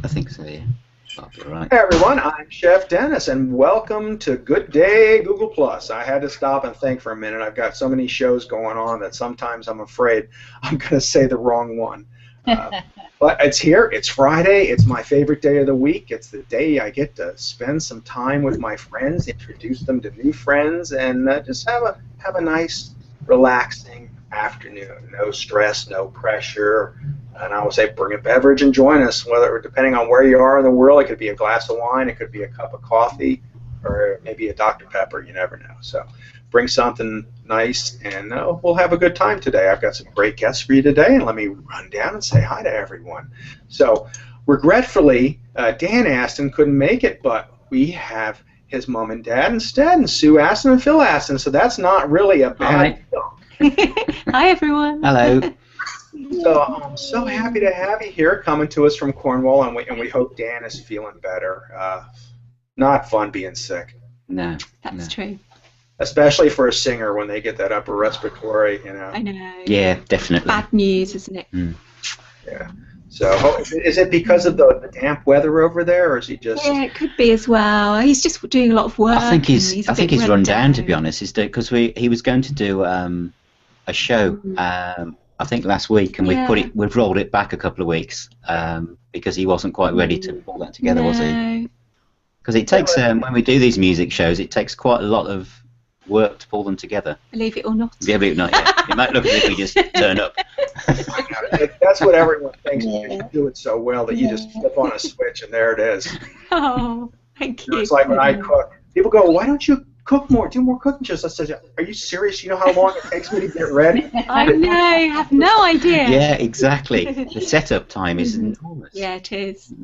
I think so, yeah. That'll be all right. Hey everyone, I'm Chef Dennis, and welcome to Good Day Google+. I had to stop and think for a minute. I've got so many shows going on that sometimes I'm afraid I'm going to say the wrong one. But it's here. It's Friday. It's my favorite day of the week. It's the day I get to spend some time with my friends, introduce them to new friends, and just have a nice, relaxing afternoon. No stress, no pressure. And I would say bring a beverage and join us, whether depending on where you are in the world. It could be a glass of wine, it could be a cup of coffee, or maybe a Dr. Pepper. You never know. So bring something nice, and we'll have a good time today. I've got some great guests for you today, and let me run down and say hi to everyone. So regretfully, Dan Aston couldn't make it, but we have his mom and dad instead, and Sue Aston and Phil Aston, so that's not really a bad deal. Hi, everyone. Hello. So I'm so happy to have you here, coming to us from Cornwall, and we hope Dan is feeling better. Not fun being sick. No. That's true. Especially for a singer when they get that upper respiratory, you know. I know. Yeah, definitely. Bad news, isn't it? Mm. Yeah. So is it because of the damp weather over there, or is he just? Yeah, it could be as well. He's just doing a lot of work. I think he's run down, to be honest. honest. Because he was going to do a show. I think last week, and we've rolled it back a couple of weeks because he wasn't quite ready to pull that together, was he? Because it takes when we do these music shows, it takes quite a lot of work to pull them together. Believe it or not. Yeah, believe it or not. Yeah. It might look as if we just turn up. That's what everyone thinks. You do it so well that you just flip on a switch and there it is. Oh, thank you. It's like when I cook. People go, "Why don't you cook more? Do more cooking shows?" I said, "Are you serious? You know how long it takes me to get ready?" I know. I have no idea. Yeah, exactly. The setup time is enormous. Yeah, it is.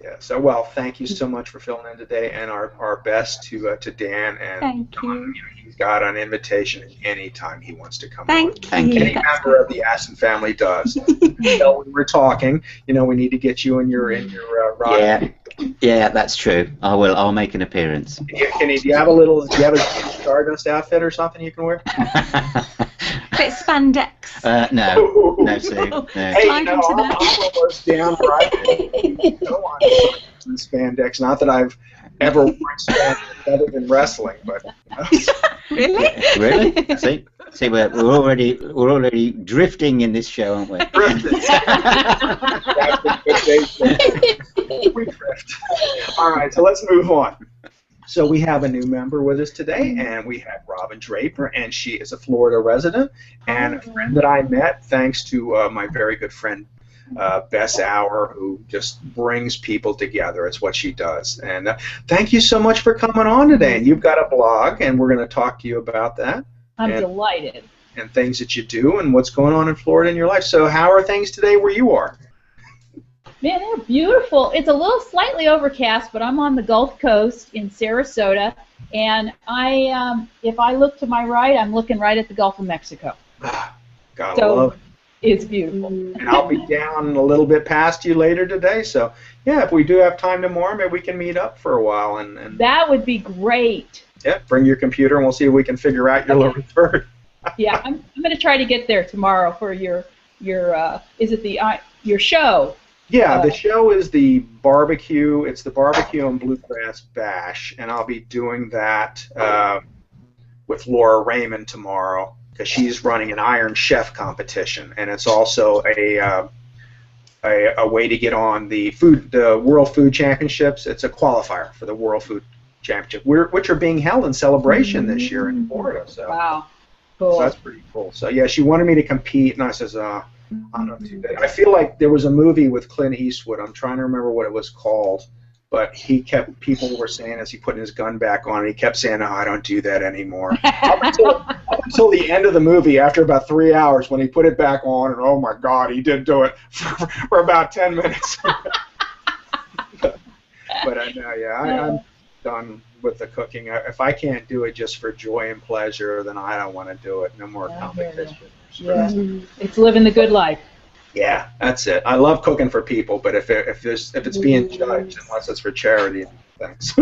Yeah. So, well, thank you so much for filling in today, and our best to Dan. And Thank you. He's got an invitation anytime he wants to come on. Thank you. Any member of the Aston family does. So we were talking. We need to get you in your rock. Yeah, that's true. I will. I'll make an appearance. Do you have a Stardust outfit or something you can wear? Bit spandex. No, Sue. No. Hey, I'm almost down right. Go on, spandex. Not that I've ever worn spandex other than wrestling, but. Really? Really? See, we're already drifting in this show, aren't we? Drifting. We drift. All right, so let's move on. So we have a new member with us today, and we have Robin Draper, and she is a Florida resident and a friend that I met thanks to my very good friend Bess Auer, who just brings people together. It's what she does. And thank you so much for coming on today. And you've got a blog, and we're going to talk to you about that. I'm delighted. And things that you do and what's going on in Florida in your life. So how are things today where you are? Man, they're beautiful. It's a little slightly overcast, but I'm on the Gulf Coast in Sarasota, and if I look to my right, I'm looking right at the Gulf of Mexico. Gotta love it. It's beautiful. And I'll be down a little bit past you later today, so yeah, if we do have time tomorrow, maybe we can meet up for a while. And that would be great. Yeah, bring your computer and we'll see if we can figure out your little return. Yeah, I'm going to try to get there tomorrow for your show. Yeah, the show is the barbecue. It's the Barbecue and Bluegrass Bash, and I'll be doing that with Laura Raymond tomorrow because she's running an Iron Chef competition, and it's also a way to get on the World Food Championships. It's a qualifier for the World Food Championship, which are being held in Celebration this year in Florida. So, wow, cool. So that's pretty cool. So yeah, she wanted me to compete, and I says, I'm not too bad. I feel like there was a movie with Clint Eastwood. I'm trying to remember what it was called, but people were saying as he put his gun back on, he kept saying, "No, I don't do that anymore." up until the end of the movie, after about 3 hours, when he put it back on, and oh my God, he did do it for about 10 minutes. But I know, yeah, I'm done with the cooking. If I can't do it just for joy and pleasure, then I don't want to do it. No more competition. Yeah, it's living the good life. Yeah, that's it. I love cooking for people, but if it's being judged, unless it's for charity, thanks.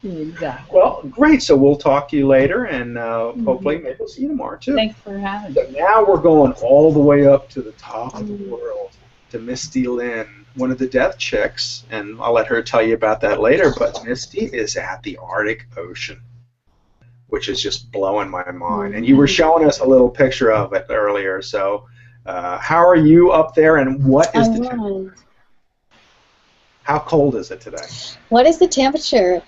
Exactly. Well, great. So we'll talk to you later, and hopefully maybe we'll see you tomorrow too. Thanks for having me. So now we're going all the way up to the top of the world to Myste Lyn, one of the Death Chicks, and I'll let her tell you about that later, but Myste is at the Arctic Ocean, which is just blowing my mind. And you were showing us a little picture of it earlier, so how are you up there, and what is the temperature? How cold is it today? What is the temperature?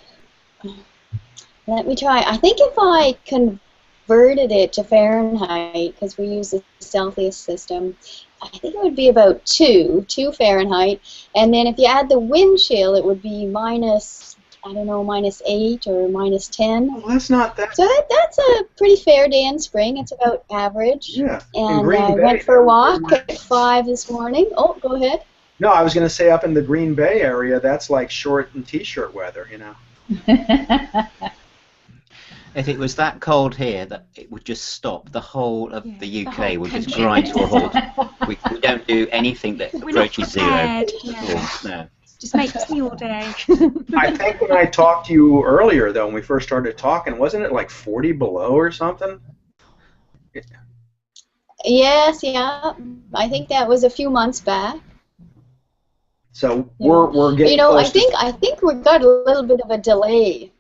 Let me try. I think if I converted it to Fahrenheit, because we use the Celsius system, I think it would be about 2 Fahrenheit. And then if you add the wind chill, it would be minus, I don't know, -8 or -10. Well, that's not that. So that's a pretty fair day in spring. It's about average. Yeah. And I went for a walk at 5 this morning. Oh, go ahead. No, I was going to say up in the Green Bay area, that's like short and T-shirt weather, you know. If it was that cold here, that it would just stop. The whole of the UK would just grind to a halt. We don't do anything that approaches zero. Yeah. No. Just make tea all day. I think when I talked to you earlier, though, when we first started talking, wasn't it like 40 below or something? Yes, yeah. I think that was a few months back. So we're getting. You know, close I think we've got a little bit of a delay.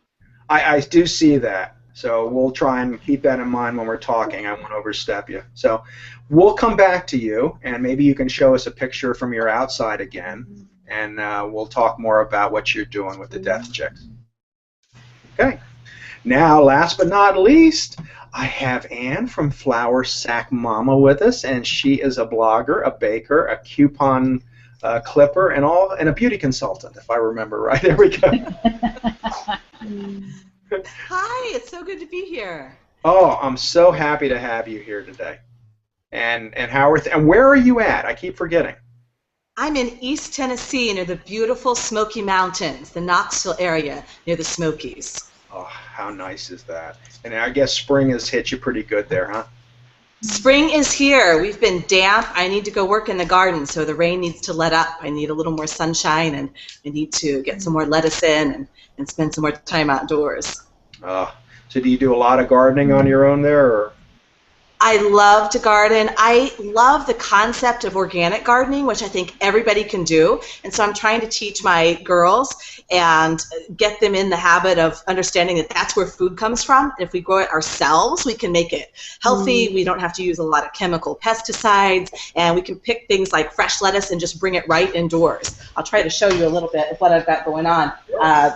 I do see that. So we'll try and keep that in mind when we're talking. I won't overstep you. So we'll come back to you, and maybe you can show us a picture from your outside again, and we'll talk more about what you're doing with the Death Chicks. Okay. Now, last but not least, I have Ann from Flour Sack Mama with us, and she is a blogger, a baker, a coupon clipper, and a beauty consultant, if I remember right. There we go. Hi, it's so good to be here. Oh, I'm so happy to have you here today. And how and where are you at? I keep forgetting. I'm in East Tennessee near the beautiful Smoky Mountains, the Knoxville area near the Smokies. Oh, how nice is that? And I guess spring has hit you pretty good there, huh? Spring is here. We've been damp. I need to go work in the garden, so the rain needs to let up. I need a little more sunshine, and I need to get some more lettuce in and spend some more time outdoors. So do you do a lot of gardening on your own there, or? I love to garden. I love the concept of organic gardening, which I think everybody can do. And so I'm trying to teach my girls and get them in the habit of understanding that that's where food comes from. And if we grow it ourselves, we can make it healthy. We don't have to use a lot of chemical pesticides. And we can pick things like fresh lettuce and just bring it right indoors. I'll try to show you a little bit of what I've got going on.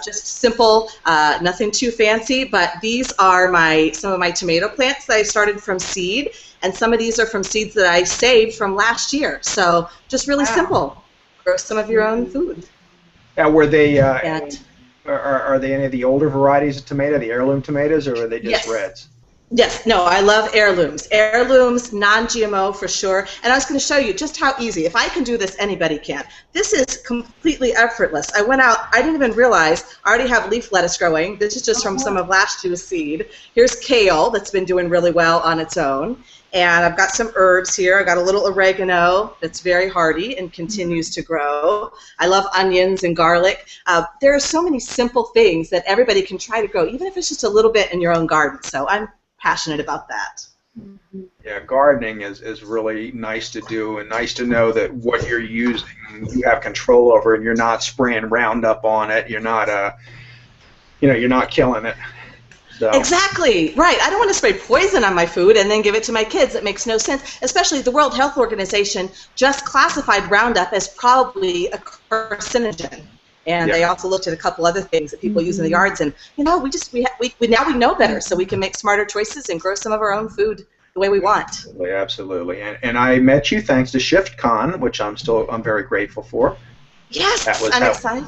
Just simple, nothing too fancy, but these are some of my tomato plants that I started from seed. And some of these are from seeds that I saved from last year. So just really simple. Grow some of your own food. Were they, are they any of the older varieties of tomato, the heirloom tomatoes, or are they just reds? Yes, no, I love heirlooms. Heirlooms, non-GMO for sure. And I was going to show you just how easy. If I can do this, anybody can. This is completely effortless. I went out, I didn't even realize I already have leaf lettuce growing. This is just from some of last year's seed. Here's kale that's been doing really well on its own. And I've got some herbs here. I've got a little oregano that's very hardy and continues to grow. I love onions and garlic. There are so many simple things that everybody can try to grow, even if it's just a little bit in your own garden. So I'm passionate about that. Yeah, gardening is really nice to do, and nice to know that what you're using you have control over, and you're not spraying Roundup on it. You're not you're not killing it. So. Exactly, right. I don't want to spray poison on my food and then give it to my kids. It makes no sense, especially the World Health Organization just classified Roundup as probably a carcinogen. And they also looked at a couple other things that people use in the yards, and now we know better, so we can make smarter choices and grow some of our own food the way we want. Absolutely. And I met you thanks to ShiftCon, which I'm very grateful for. Yes, I'm excited.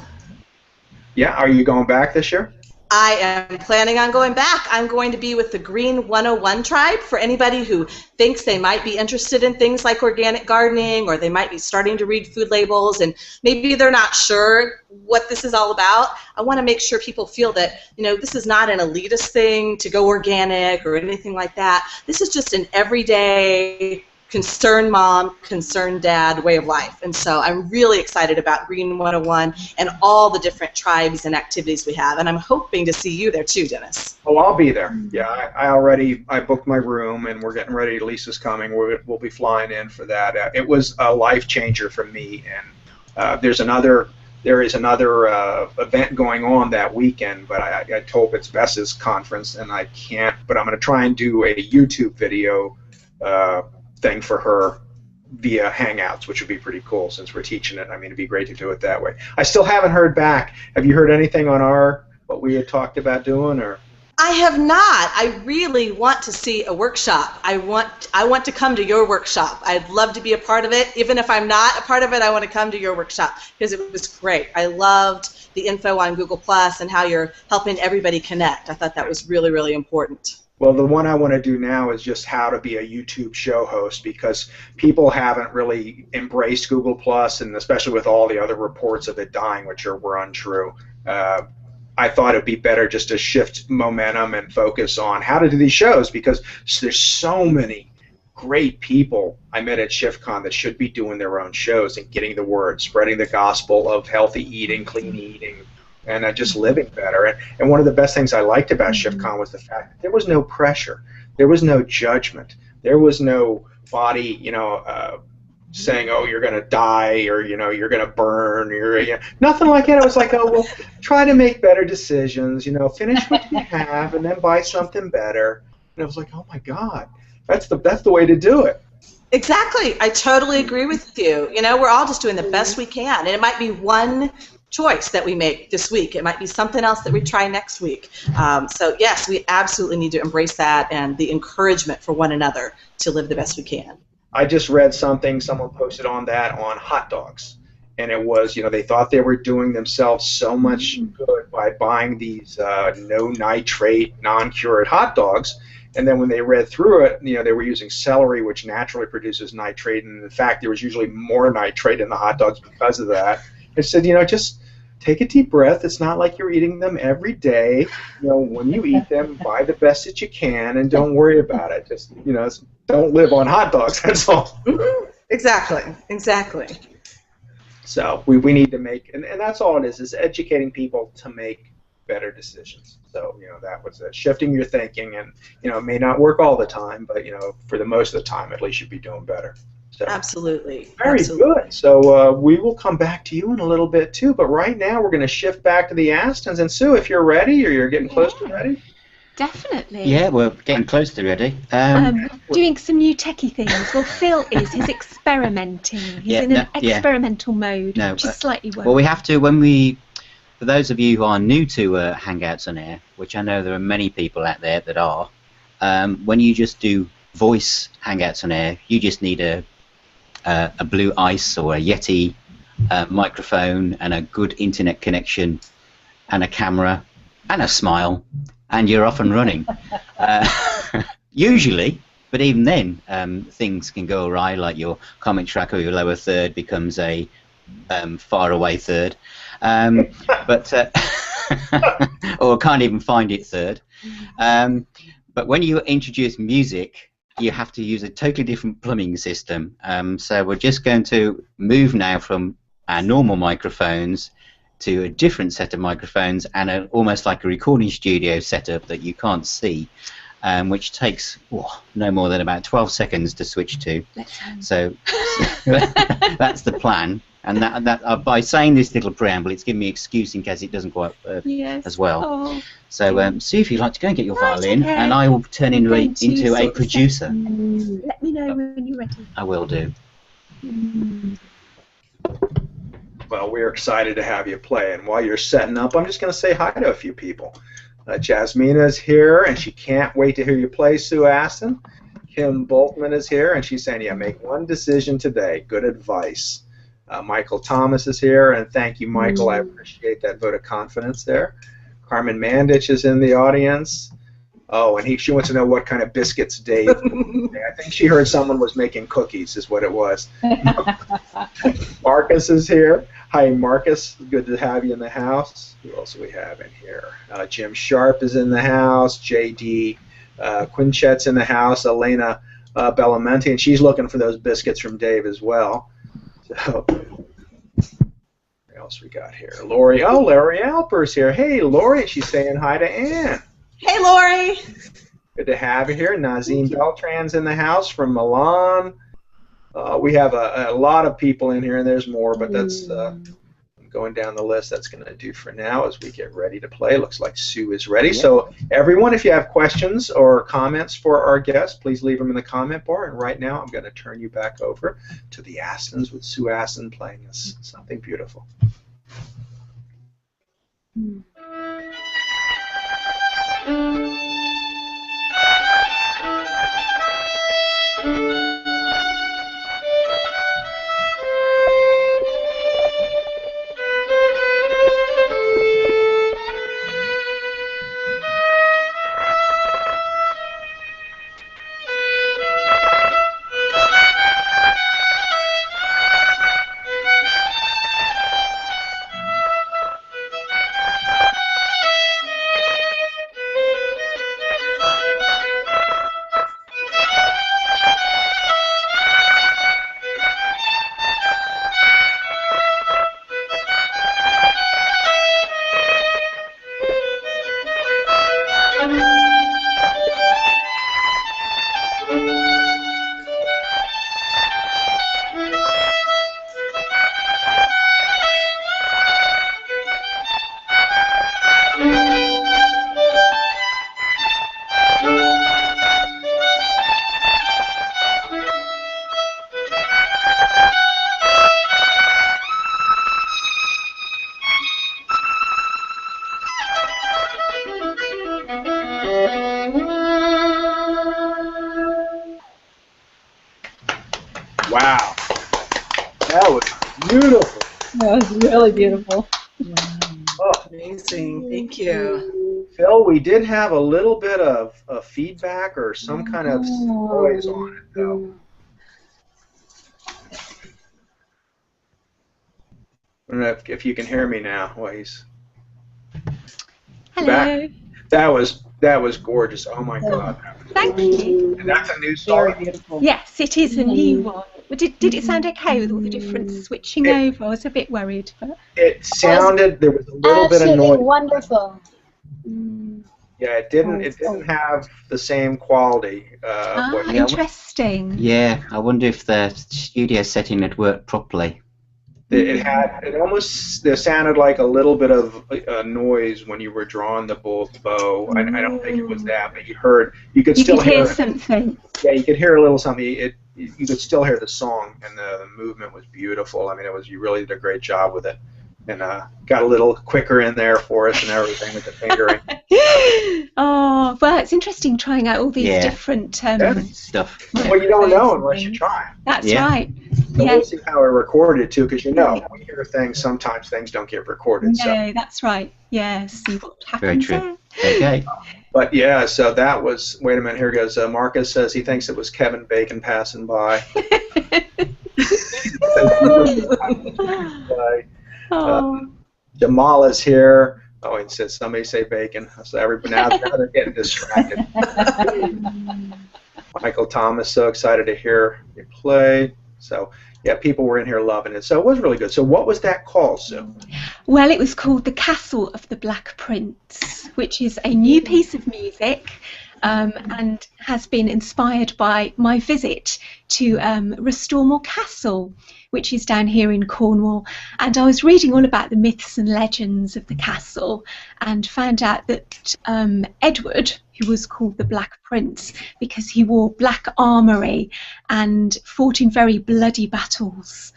Yeah, are you going back this year? I am planning on going back. I'm going to be with the Green 101 tribe. For anybody who thinks they might be interested in things like organic gardening, or they might be starting to read food labels and maybe they're not sure what this is all about, I want to make sure people feel that, this is not an elitist thing to go organic or anything like that. This is just an everyday concerned mom, concerned dad way of life. And so I'm really excited about Green 101 and all the different tribes and activities we have. And I'm hoping to see you there too, Dennis. Oh, I'll be there. Yeah, I booked my room, and we're getting ready. Lisa's coming. We'll be flying in for that. It was a life changer for me, and there is another event going on that weekend, but I told it's Bess's conference, and I can't. But I'm going to try and do a YouTube video thing for her via Hangouts, which would be pretty cool since we're teaching it. I mean, it'd be great to do it that way. I still haven't heard back. Have you heard anything on what we had talked about doing, or? I have not. I really want to see a workshop. I want to come to your workshop. I'd love to be a part of it. Even if I'm not a part of it, I want to come to your workshop because it was great. I loved the info on Google Plus and how you're helping everybody connect. I thought that was really, really important. Well, the one I want to do now is just how to be a YouTube show host, because people haven't really embraced Google Plus, and especially with all the other reports of it dying, which were untrue. I thought it'd be better just to shift momentum and focus on how to do these shows, because there's so many great people I met at ShiftCon that should be doing their own shows and getting the word, spreading the gospel of healthy eating, clean eating, and just living better. And one of the best things I liked about ShiftCon was the fact that there was no pressure, there was no judgment, there was no body, saying, oh, you're going to die, or, you're going to burn, nothing like that. It was like, oh, well, try to make better decisions, finish what you have and then buy something better. And I was like, oh my God, that's the way to do it. Exactly. I totally agree with you. We're all just doing the best we can, and it might be one choice that we make this week. It might be something else that we try next week. So yes, we absolutely need to embrace that and the encouragement for one another to live the best we can. I just read something someone posted on that on hot dogs, and it was, they thought they were doing themselves so much good by buying these no nitrate, non-cured hot dogs, and then when they read through it, they were using celery, which naturally produces nitrate, and in fact there was usually more nitrate in the hot dogs because of that. It said, just take a deep breath. It's not like you're eating them every day. When you eat them, buy the best that you can, and don't worry about it. Just, don't live on hot dogs. That's all. Exactly. So we need to make, and that's all it is educating people to make better decisions. So, that was shifting your thinking, and, it may not work all the time, but, for the most of the time, at least you'd be doing better. So, absolutely. Very good. So we will come back to you in a little bit too, but right now we're going to shift back to the Astons. And Sue, if you're ready, or you're getting close to ready. Definitely. Yeah, we're getting close to ready. Doing some new techie things. Well, Phil he's experimenting. He's in an experimental mode, which is slightly worse. Well, we have to, for those of you who are new to Hangouts on Air, which I know there are many people out there that are, when you just do voice Hangouts on Air, you just need a Blue Ice or a Yeti microphone and a good internet connection and a camera and a smile, and you're off and running. Usually, but even then, things can go awry, like your comment track or your lower third becomes a far away third, or can't even find it third. But when you introduce music, you have to use a totally different plumbing system. So we're just going to move now from our normal microphones to a different set of microphones and almost like a recording studio setup that you can't see, which takes no more than about 12 seconds to switch to. So that's the plan. And that by saying this little preamble, it's giving me excuse in case it doesn't quite work as well. Oh. So, Sue, if you'd like to go and get your violin, and I will turn into a producer. Let me know when you're ready. I will do. Well, we're excited to have you play, and while you're setting up, I'm just going to say hi to a few people. Jasmina's here, and she can't wait to hear you play, Sue Aston. Kim Boltman is here, and she's saying, make one decision today. Good advice. Michael Thomas is here, and thank you, Michael. I appreciate that vote of confidence there. Carmen Mandich is in the audience. Oh, and she wants to know what kind of biscuits Dave. I think she heard someone was making cookies, is what it was. Marcus is here. Hi, Marcus. Good to have you in the house. Who else do we have in here? Jim Sharp is in the house. J.D. Quinchet's in the house. Elena Belamonte, and she's looking for those biscuits from Dave as well. So, what else we got here? Lori. Oh, Lori Alper's here. Hey, Lori. She's saying hi to Ann. Hey, Lori. Good to have you here. Nazim Beltran's in the house from Milan. We have a lot of people in here, and there's more, but that's going down the list. That's going to do for now as we get ready to play. Looks like Sue is ready. Yeah. So everyone, if you have questions or comments for our guests, please leave them in the comment bar. And right now I'm going to turn you back over to the Astons with Sue Aston playing us something beautiful. Wow. That was beautiful. That was really beautiful. Wow. Oh, amazing. Thank you. Phil, we did have a little bit of feedback or some kind of noise on it, though. I don't know if you can hear me now. Well, he's Hello. back. That was gorgeous. Oh my God. Thank you. And that's a new song. Very beautiful. Yes, it is a new one. Did it sound okay with all the different switching over? I was a bit worried, but it sounded. There was a little bit of noise. Wonderful. Yeah, it didn't have the same quality. Interesting. Yeah, I wonder if the studio setting had worked properly. It sounded like a little bit of noise when you were drawing the bow. I don't think it was that, but you could still hear something. Yeah, you could hear a little something. You could still hear the song, and the movement was beautiful. I mean, you really did a great job with it, and got a little quicker in there for us and everything with the fingering. Oh, well, it's interesting trying out all these different stuff. Well, you don't know unless you try. That's right. So we'll see how we recorded too, because when we hear things, sometimes things don't get recorded. No, that's right. Yeah, see what happens. Very true. Okay. But yeah, so that was. Wait a minute. Here goes. Marcus says he thinks it was Kevin Bacon passing by. Jamal is here. Oh, he says somebody say bacon. So now they're getting distracted. Michael Thomas, so excited to hear you play. So yeah, people were in here loving it. So it was really good. So what was that called, Sue? Well, it was called The Castle of the Black Prince, which is a new piece of music and has been inspired by my visit to Restormore Castle, which is down here in Cornwall. And I was reading all about the myths and legends of the castle and found out that Edward, who was called the Black Prince because he wore black armoury and fought in very bloody battles,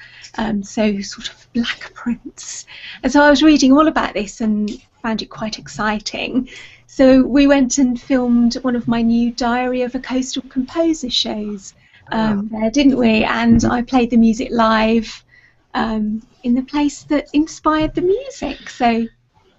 so sort of Black Prince. And so I was reading all about this and found it quite exciting. So we went and filmed one of my new Diary of a Coastal Composer shows there, didn't we? And I played the music live in the place that inspired the music. So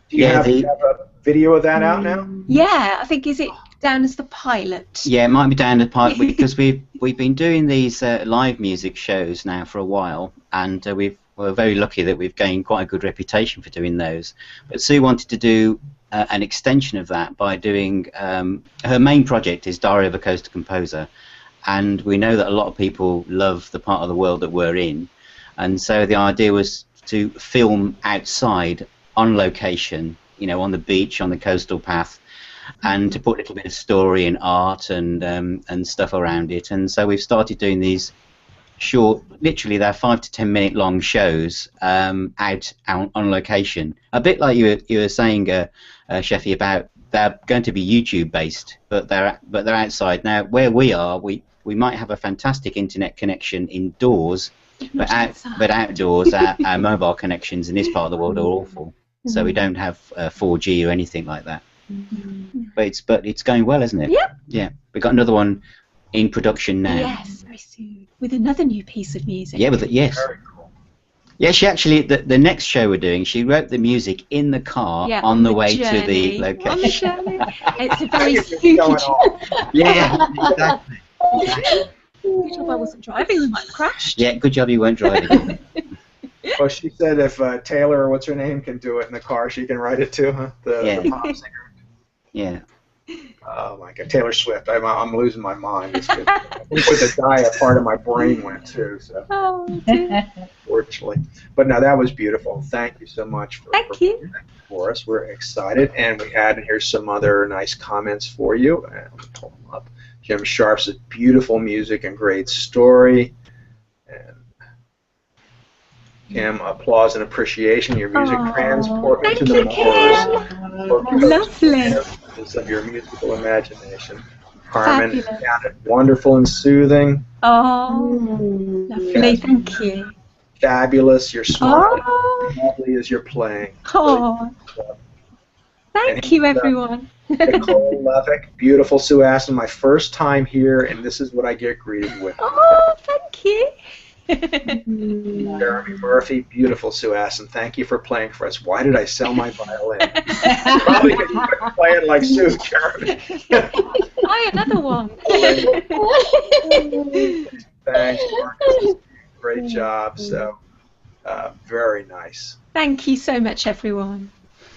do you have a video of that out now? Yeah, I think, is it down as the pilot? Yeah, it might be down as the pilot because we've been doing these live music shows now for a while, and we're very lucky that we've gained quite a good reputation for doing those. But Sue wanted to do an extension of that by doing her main project is Diary of a Coastal Composer, and we know that a lot of people love the part of the world that we're in, and so the idea was to film outside on location, you know, on the beach, on the coastal path, and to put a little bit of story and art and stuff around it. And so we've started doing these short, literally they're 5 to 10 minute long shows out on location. A bit like you were saying, Sheffy, about they're going to be YouTube based, but they're outside. Now where we are, we might have a fantastic internet connection indoors, but outdoors our mobile connections in this part of the world are awful. So we don't have 4G or anything like that. But it's going well, isn't it? Yep. Yeah. We've got another one in production now. Yes, very soon. With another new piece of music. Yeah, yes. Very cool. Yeah, she actually, the next show we're doing, she wrote the music in the car on the way to the location. On the journey. It's a very What's spooky going job. on? Yeah, exactly. Good job I wasn't driving, I might have crashed. Yeah, good job you weren't driving. Well, she said if Taylor, or what's her name, can do it in the car, she can write it too, huh? The pop singer. Yeah. Oh my God, Taylor Swift! I'm losing my mind. With the diet, part of my brain went too. So, unfortunately, but no, that was beautiful. Thank you so much for for us. We're excited, and we had here's some other nice comments for you. And let me pull them up. Jim Sharp says beautiful music and great story. And Kim, applause and appreciation. Your music transport me to the Lovely. of your musical imagination. Carmen sounded wonderful and soothing. Oh, lovely. Thank you. Fabulous. You're smart. Lovely as you're playing. Oh, thank you, everyone. Nicole Levick, beautiful Sue Aston. My first time here, and this is what I get greeted with. Oh, thank you. Jeremy Murphy, beautiful Sue Aston. Thank you for playing for us. Why did I sell my violin? Probably because you couldn't play it like Sue, Jeremy. Buy another one. Thanks, Marcus. Great job. So, very nice. Thank you so much, everyone.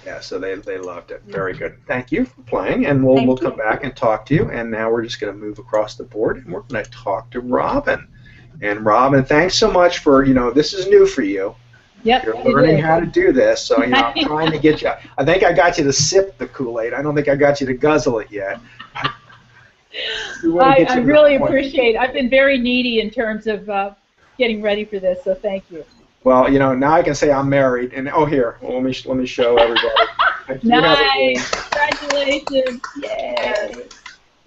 Yeah, so they loved it. Very good. Thank you for playing, and we'll come back and talk to you. And now we're just going to move across the board, and we're going to talk to Robin. And Robin, thanks so much for, this is new for you. Yep. You're learning how to do this, so I'm trying to get you. I think I got you to sip the Kool-Aid. I don't think I got you to guzzle it yet. I really appreciate it. I've been very needy in terms of getting ready for this, so thank you. Well, now I can say I'm married, and here, let me show everybody. Nice. Congratulations. Yay.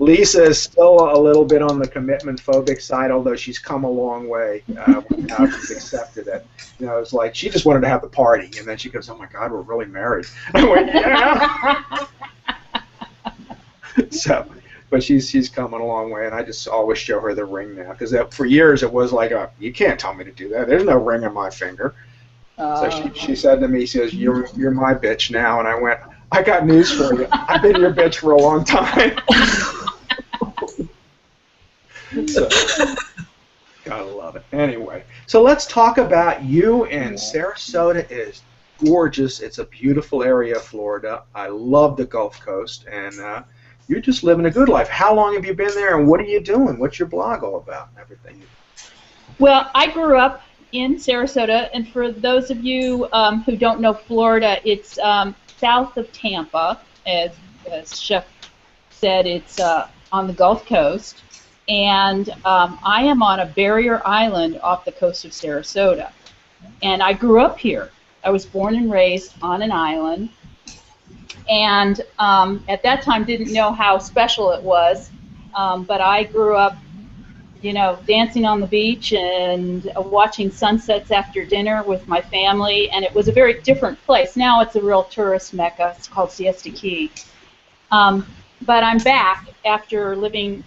Lisa is still a little bit on the commitment phobic side, although she's come a long way. Now she's accepted it. It's like she just wanted to have the party, and then she goes, "Oh my God, we're really married." I went, "Yeah." So, but she's coming a long way, and I just always show her the ring now, because for years it was like, "You can't tell me to do that. There's no ring on my finger." So she said to me, she says, "You're my bitch now," and I went, "I got news for you. I've been your bitch for a long time." So, gotta love it. Anyway, so let's talk about you. And Sarasota is gorgeous. It's a beautiful area of Florida. I love the Gulf Coast, and you're just living a good life. How long have you been there, and what are you doing? What's your blog all about and everything? Well, I grew up in Sarasota, and for those of you who don't know Florida, it's south of Tampa. As Chef said, it's on the Gulf Coast. And I am on a barrier island off the coast of Sarasota. And I grew up here. I was born and raised on an island. And at that time didn't know how special it was. But I grew up, dancing on the beach and watching sunsets after dinner with my family. And it was a very different place. Now it's a real tourist mecca. It's called Siesta Key. But I'm back after living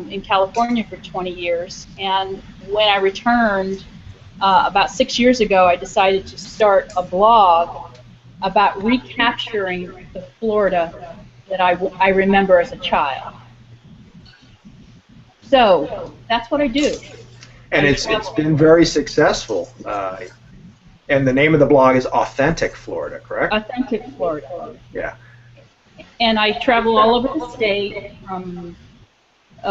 in California for 20 years, and when I returned about 6 years ago, I decided to start a blog about recapturing the Florida that I remember as a child. So that's what I do. And it's been very successful. And the name of the blog is Authentic Florida, correct? Authentic Florida. Yeah. And I travel all over the state, from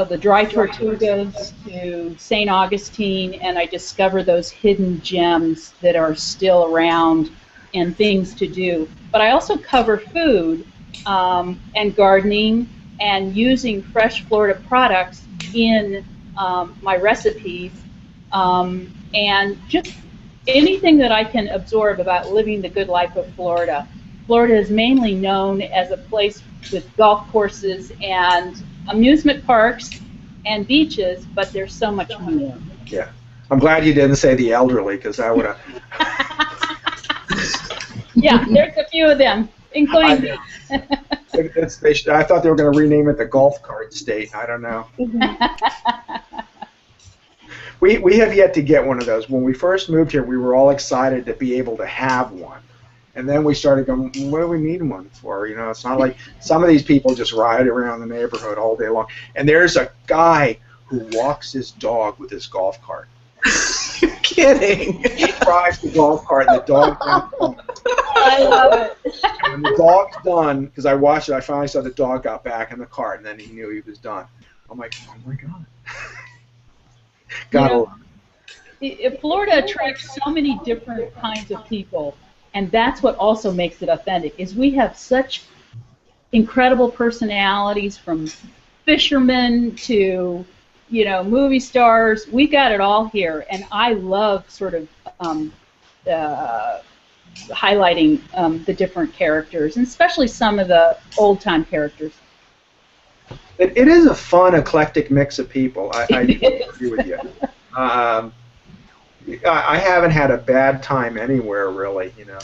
the dry tortugas to St. Augustine, and I discover those hidden gems that are still around and things to do. But I also cover food and gardening and using fresh Florida products in my recipes, and just anything that I can absorb about living the good life of Florida. Florida is mainly known as a place with golf courses and amusement parks and beaches, but there's so much more. Yeah. I'm glad you didn't say the elderly, because I would have... Yeah, there's a few of them, including me. I thought they were going to rename it the golf cart state. I don't know. We have yet to get one of those. When we first moved here, we were all excited to be able to have one. And then we started going, what do we need one for? You know, it's not like some of these people just ride around the neighborhood all day long. And there's a guy who walks his dog with his golf cart. You're kidding. He drives the golf cart and the dog down the phone. I love it. And when the dog's done, because I watched it, I finally saw the dog got back in the cart, and then he knew he was done. I'm like, oh my God. Gotta love it. Florida attracts so many different kinds of people, and that's what also makes it authentic, is we have such incredible personalities, from fishermen to, you know, movie stars. We got it all here, and I love sort of highlighting the different characters, and especially some of the old-time characters. It is a fun, eclectic mix of people. I agree with you. I haven't had a bad time anywhere, really, you know.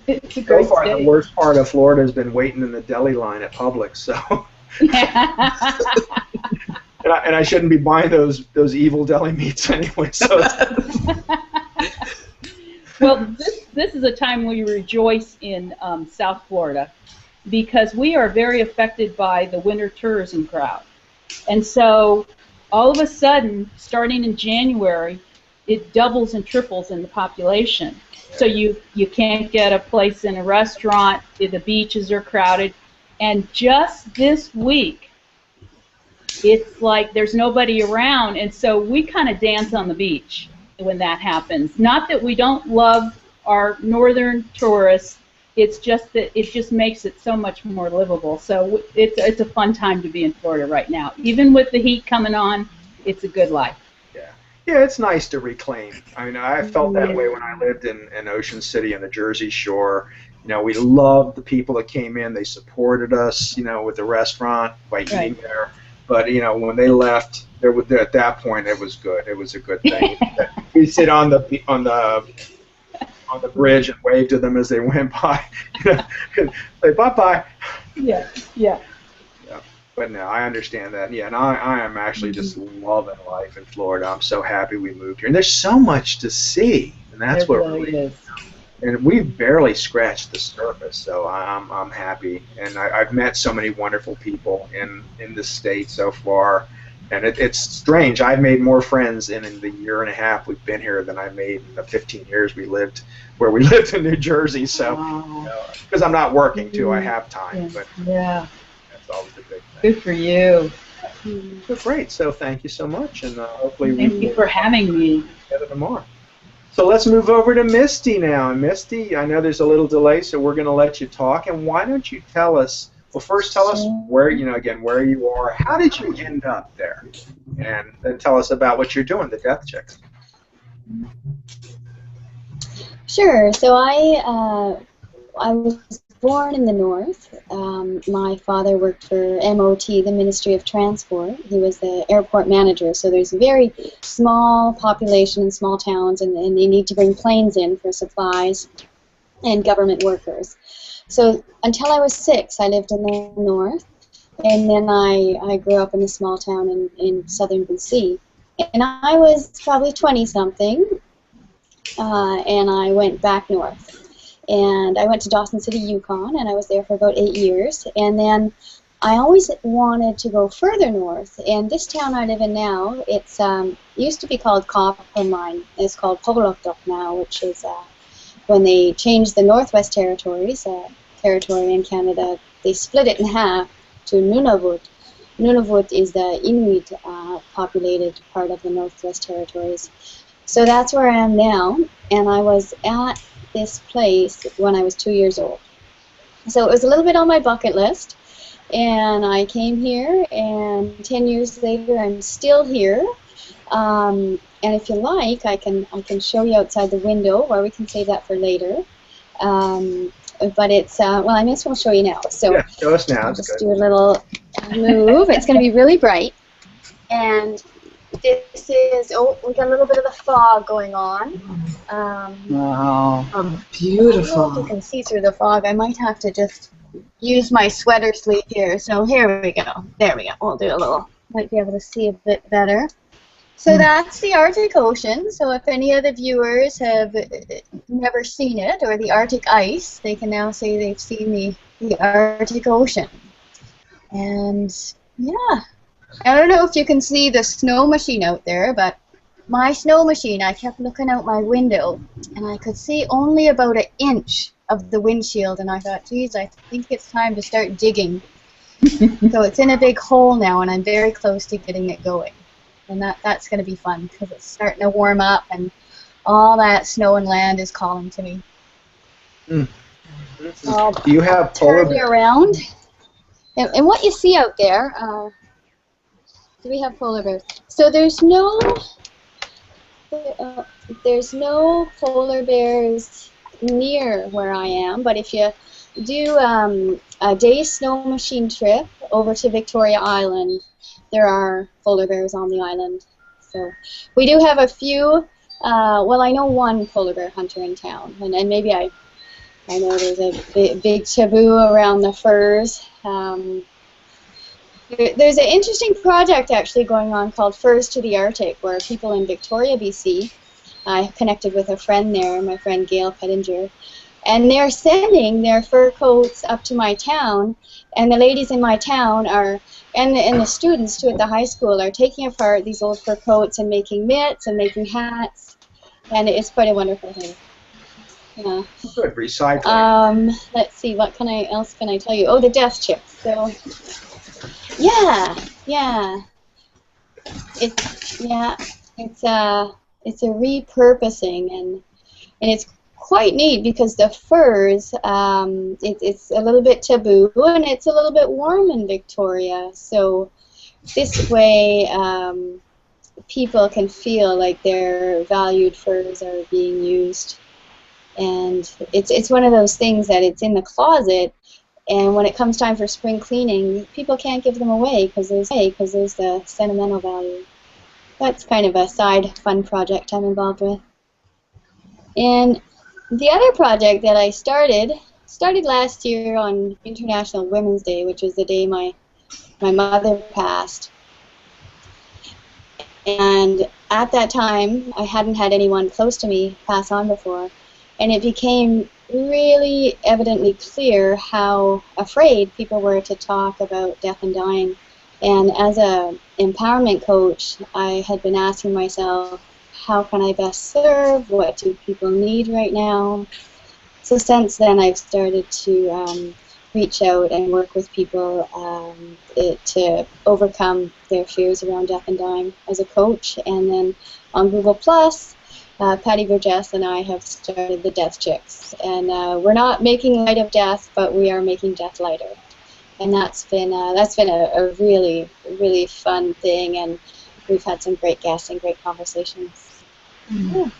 It's a great so far, state. the worst part of Florida has been waiting in the deli line at Publix, so... and I shouldn't be buying those evil deli meats anyway. So. Well, this is a time we rejoice in South Florida, because we are very affected by the winter tourism crowd. And so all of a sudden, starting in January, it doubles and triples in the population. So you can't get a place in a restaurant, the beaches are crowded. And just this week, it's like there's nobody around, and so we kind of dance on the beach when that happens. Not that we don't love our northern tourists, it's just that it just makes it so much more livable. So it's a fun time to be in Florida right now. Even with the heat coming on, it's a good life. Yeah, it's nice to reclaim. I mean, I felt that way when I lived in Ocean City on the Jersey Shore. You know, we loved the people that came in. They supported us, you know, with the restaurant by eating there. But, you know, when they left, at that point, it was good. It was a good thing. We sit on the bridge and wave to them as they went by. Say bye-bye. Yeah. But no, I understand that. Yeah, and I am actually just loving life in Florida. I'm so happy we moved here. And there's so much to see, and that's what really is. And we've barely scratched the surface, so I'm happy. And I've met so many wonderful people in the state so far. And it's strange. I've made more friends in the year and a half we've been here than I made in the 15 years we lived in New Jersey. So, because I'm not working too, I have time. But yeah, that's always a big thing. Good for you. Well, great. So thank you so much, and hopefully thank you for having me. Together tomorrow. So let's move over to Myste now. And Myste, I know there's a little delay, so we're going to let you talk. And why don't you tell us? Well, first tell us where you are. How did you end up there? And then tell us about what you're doing, the Death Chicks. Sure. So I was born in the north. My father worked for MOT, the Ministry of Transport. He was the airport manager. So there's a very small population in small towns, and they need to bring planes in for supplies and government workers. So until I was 6, I lived in the north, and then I grew up in a small town in southern BC. And I was probably 20-something, and I went back north. And I went to Dawson City, Yukon, and I was there for about 8 years. And then I always wanted to go further north. And this town I live in now, it's used to be called Copper Mine. It's called Pogoloktok now, which is when they changed the Northwest Territories, territory in Canada, they split it in half to Nunavut. Nunavut is the Inuit populated part of the Northwest Territories. So that's where I am now, and I was at this place when I was 2 years old. So it was a little bit on my bucket list, and I came here, and 10 years later I'm still here. And if you like, I can show you outside the window, or we can save that for later. But it's, well, I may as well show you now. So yeah, show us now. I'll just do a little move. It's going to be really bright. And this is, oh, we got a little bit of the fog going on. Wow. Beautiful. I don't know if you can see through the fog. I might have to just use my sweater sleeve here. So here we go. There we go. We'll do a little, might be able to see a bit better. So that's the Arctic Ocean. So if any of the viewers have never seen it, or the Arctic ice, they can now say they've seen the Arctic Ocean. And yeah, I don't know if you can see the snow machine out there, but my snow machine, I kept looking out my window, and I could see only about 1 inch of the windshield, and I thought, geez, I think it's time to start digging. So it's in a big hole now, and I'm very close to getting it going. And that's going to be fun, because it's starting to warm up, and all that snow and land is calling to me. Do you have polar bears? Turn me around. And what you see out there, do we have polar bears? So there's no polar bears near where I am, but if you do a day snow machine trip over to Victoria Island, there are polar bears on the island. So we do have a few, well, I know one polar bear hunter in town, and maybe I know there's a big taboo around the furs. There's an interesting project actually going on called Furs to the Arctic, where people in Victoria, BC, I connected with a friend there, my friend Gail Pettinger, and they're sending their fur coats up to my town, and the ladies in my town are, and the students too at the high school, are taking apart these old fur coats and making mitts and making hats, and it's quite a wonderful thing. Yeah. Good, recycling. Let's see, what else can I tell you? Oh, the death chips. So, yeah. It's a repurposing, and it's quite neat because the furs, it's a little bit taboo, and it's a little bit warm in Victoria. So this way, people can feel like their valued furs are being used. And it's one of those things that it's in the closet, and when it comes time for spring cleaning, people can't give them away because there's the sentimental value. That's kind of a side fun project I'm involved with. And the other project that I started last year on International Women's Day, which was the day my mother passed. And at that time, I hadn't had anyone close to me pass on before. And it became really evidently clear how afraid people were to talk about death and dying. And as an empowerment coach, I had been asking myself, how can I best serve? What do people need right now? So since then, I've started to reach out and work with people to overcome their fears around death and dying as a coach. And then on Google+, Patty Burgess and I have started the Death Chicks, and we're not making light of death, but we are making death lighter, and that's been a really, really fun thing, and we've had some great guests and great conversations. Yeah,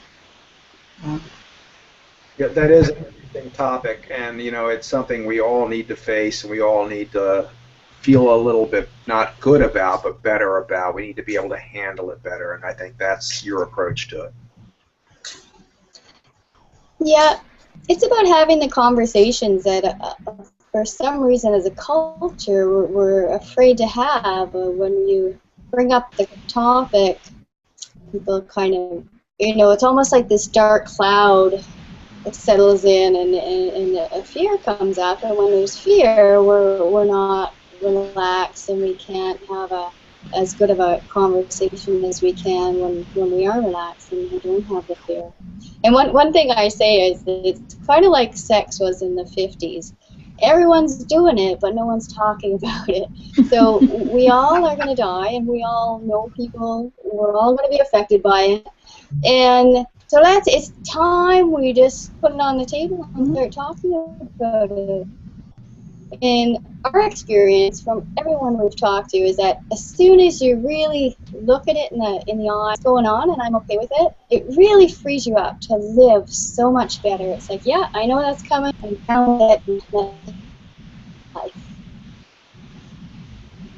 that is an interesting topic, and it's something we all need to face, and we all need to feel a little bit not good about, but better about. We need to be able to handle it better, and I think that's your approach to it. Yeah, it's about having the conversations that for some reason as a culture we're afraid to have. When you bring up the topic, people kind of, it's almost like this dark cloud that settles in, and a fear comes up, and when there's fear, we're not relaxed, and we can't have as good of a conversation as we can when we are relaxed and we don't have the fear. And one thing I say is that it's kind of like sex was in the 50s, everyone's doing it, but no one's talking about it. So we all are going to die, and we all know people. We're all going to be affected by it. And so it's time we just put it on the table and start talking about it. And our experience from everyone we've talked to is that as soon as you really look at it in the eye, what's going on, and I'm okay with it, it really frees you up to live so much better. It's like, yeah, I know that's coming, and now that life.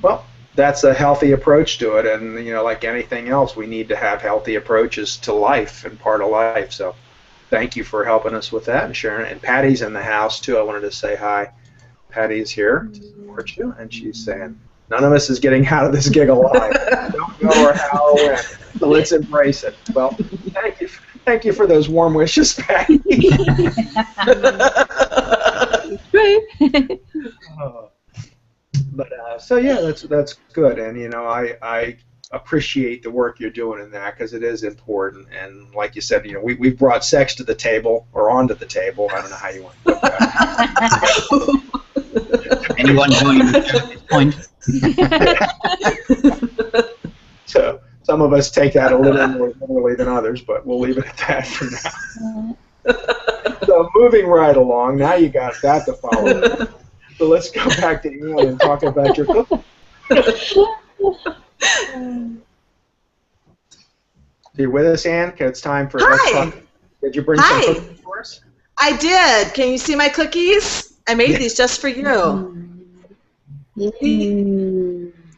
Well, that's a healthy approach to it, and you know, like anything else, we need to have healthy approaches to life and part of life. So, thank you for helping us with that, and Sharon. And Patty's in the house too. I wanted to say hi. Patty's here to support you, and she's saying, none of us is getting out of this gig alive. I don't know or how or when, so let's embrace it. Well, thank you for those warm wishes, Patty. So yeah, that's good, and you know, I appreciate the work you're doing in that, because it is important. And like you said, you know, we've brought sex to the table, or onto the table. I don't know how you want to put that. Anyone join at this point? So some of us take that a little more literally than others, but we'll leave it at that for now. So moving right along, now you got that to follow. So let's go back to Ann and talk about your cooking. Are you with us, Ann? It's time for let's talk. Did you bring some cookies for us? I did. Can you see my cookies? I made these just for you.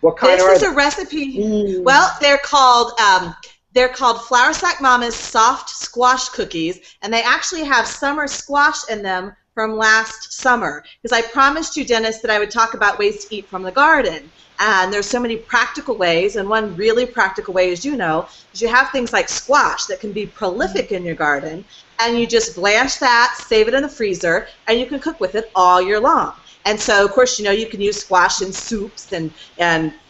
What kind This is a recipe. Well, they're called Flour Sack Mama's Soft Squash Cookies, and they actually have summer squash in them from last summer. Because I promised you, Dennis, that I would talk about ways to eat from the garden. And there's so many practical ways, and one really practical way, as you know, is you have things like squash that can be prolific in your garden, and you just blanch that, save it in the freezer, and you can cook with it all year long. And so, of course, you know, you can use squash in soups and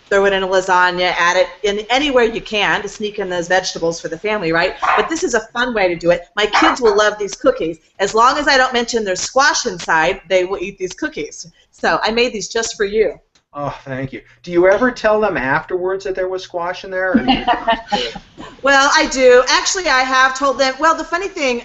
throw it in a lasagna, add it in anywhere you can to sneak in those vegetables for the family, right? But this is a fun way to do it. My kids will love these cookies. As long as I don't mention there's squash inside, they will eat these cookies. So I made these just for you. Oh, thank you. Do you ever tell them afterwards that there was squash in there? Well, I do. Actually, I have told them. Well, the funny thing,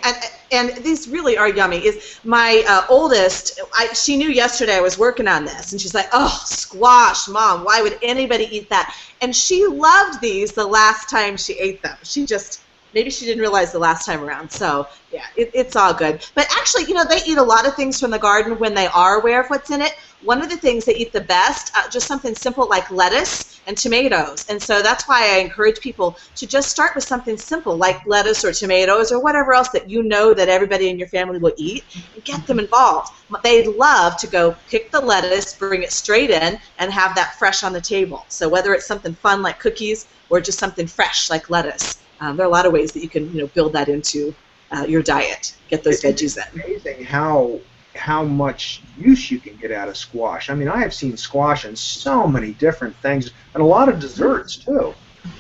and these really are yummy, is my oldest, she knew yesterday I was working on this, and she's like, oh, squash, Mom, why would anybody eat that? And she loved these the last time she ate them. She just, maybe she didn't realize the last time around. So, yeah, it's all good. But actually, you know, they eat a lot of things from the garden when they are aware of what's in it. One of the things they eat the best, just something simple like lettuce and tomatoes. And so that's why I encourage people to just start with something simple like lettuce or tomatoes or whatever else that you know that everybody in your family will eat, and get them involved. They love to go pick the lettuce, bring it straight in, and have that fresh on the table. So whether it's something fun like cookies or just something fresh like lettuce, there are a lot of ways that you can, you know, build that into your diet, get those veggies in. It's amazing how much use you can get out of squash. I mean, I have seen squash in so many different things, and a lot of desserts too.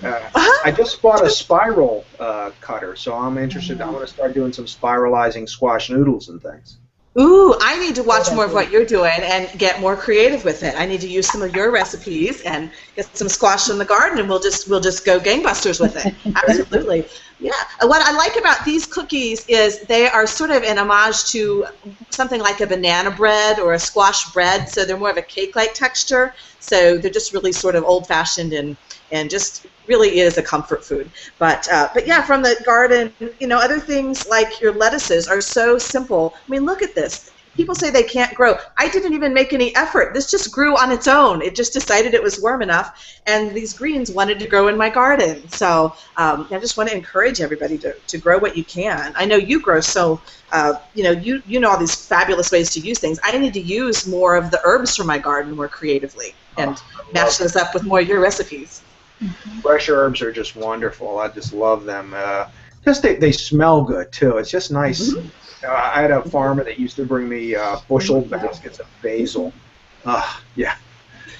I just bought a spiral cutter, so I'm interested. I'm going to start doing some spiralizing squash noodles and things. Ooh, I need to watch more of what you're doing and get more creative with it. I need to use some of your recipes and get some squash in the garden, and we'll just go gangbusters with it. Absolutely. Yeah. What I like about these cookies is they are sort of an homage to something like a banana bread or a squash bread, so they're more of a cake-like texture. So they're just really sort of old-fashioned and just really is a comfort food. But yeah, from the garden, you know, other things like your lettuces are so simple. I mean, look at this. People say they can't grow. I didn't even make any effort. This just grew on its own. It just decided it was warm enough, and these greens wanted to grow in my garden. So I just want to encourage everybody to grow what you can. I know you grow, so you know all these fabulous ways to use things. I need to use more of the herbs from my garden more creatively and match those up with more of your recipes. Fresh herbs are just wonderful. I just love them. Just they smell good too. It's just nice. Mm-hmm. I had a farmer that used to bring me bushel baskets of basil. Yeah.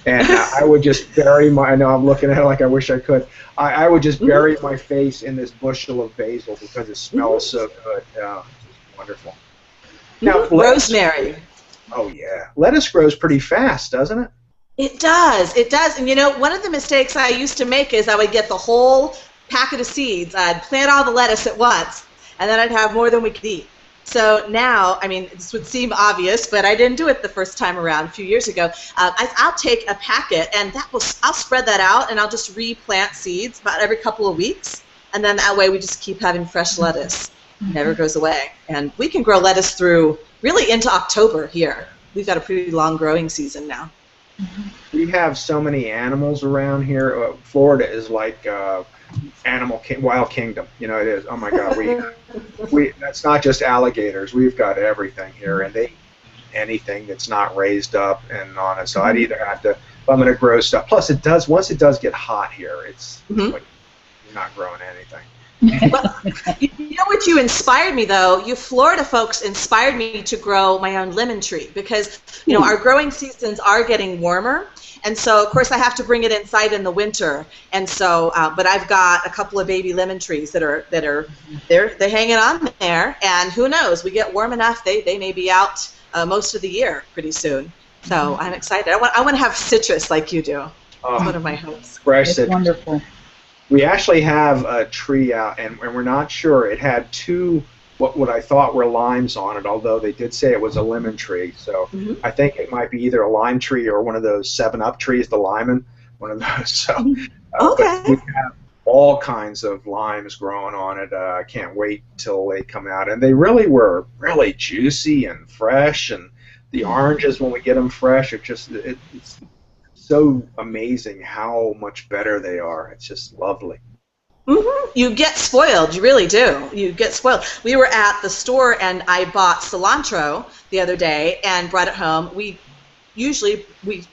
And I would just bury my, I know I'm looking at it like I wish I could. I would just bury my face in this bushel of basil because it smells so good. Wonderful. Now, rosemary. Oh, yeah. Lettuce grows pretty fast, doesn't it? It does. It does. And, you know, one of the mistakes I used to make is I would get the whole packet of seeds. I'd plant all the lettuce at once, and then I'd have more than we could eat. So now, I mean, this would seem obvious, but I didn't do it the first time around a few years ago. I'll take a packet, and I'll spread that out, and I'll just replant seeds about every couple of weeks, and then that way we just keep having fresh lettuce. It never goes away. And we can grow lettuce through really into October here. We've got a pretty long growing season now. We have so many animals around here. Florida is like wild kingdom. You know, it is. Oh my God, we that's not just alligators. We've got everything here, and they eat anything that's not raised up and on it. So I'd either have to, if I'm going to grow stuff. Plus, it does once it does get hot here, it's like you're not growing anything. Well, you know what you inspired me, though? You Florida folks inspired me to grow my own lemon tree because, you know, our growing seasons are getting warmer. And so, of course, I have to bring it inside in the winter. And so, but I've got a couple of baby lemon trees they're hanging on there. And who knows? We get warm enough, they may be out most of the year pretty soon. So I'm excited. I want to have citrus like you do. That's one of my hopes. Fresh It's citrus. wonderful. We actually have a tree out, and we're not sure. It had two what I thought were limes on it, although they did say it was a lemon tree. So I think it might be either a lime tree or one of those 7-Up trees, the Lyman, one of those. So Okay. we have all kinds of limes growing on it. I can't wait till they come out, and they really were really juicy and fresh. And the oranges, when we get them fresh, are just it's so amazing how much better they are. It's just lovely. You get spoiled. You really do. You get spoiled. We were at the store, and I bought cilantro the other day and brought it home. We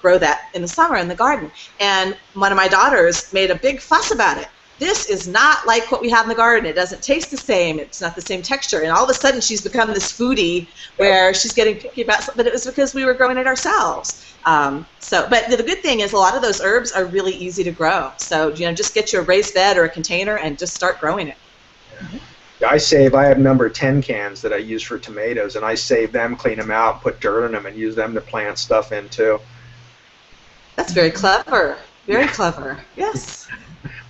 grow that in the summer in the garden, and one of my daughters made a big fuss about it. This is not like what we have in the garden. It doesn't taste the same. It's not the same texture. And all of a sudden, she's become this foodie where she's getting picky about something. But it was because we were growing it ourselves. But the good thing is a lot of those herbs are really easy to grow. So, you know, just get your raised bed or a container and just start growing it. I have number 10 cans that I use for tomatoes, and I save them, clean them out, put dirt in them, and use them to plant stuff in too. That's very clever. Very clever. Yes.